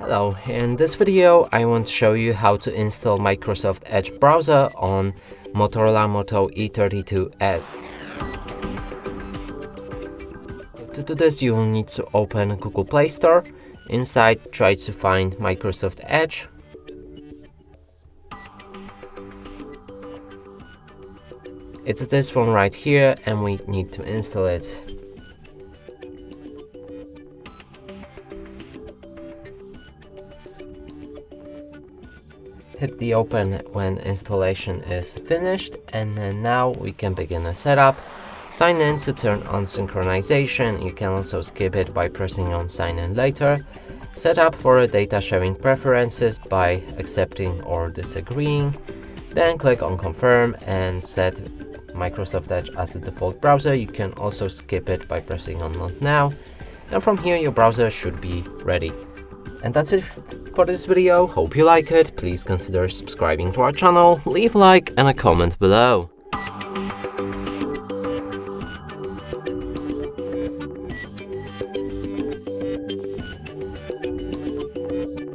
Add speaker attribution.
Speaker 1: Hello, in this video I want to show you how to install Microsoft Edge browser on Motorola Moto E32s. To do this you will need to open Google Play Store. Inside try to find Microsoft Edge. It's this one right here and we need to install it. Hit the open when installation is finished, and then now we can begin the setup. Sign in to turn on synchronization. You can also skip it by pressing on sign in later. Set up for data sharing preferences by accepting or disagreeing. Then click on confirm and set Microsoft Edge as the default browser. You can also skip it by pressing on not now. And from here your browser should be ready. And that's it for this video. Hope you like it. Please consider subscribing to our channel, leave a like and a comment below.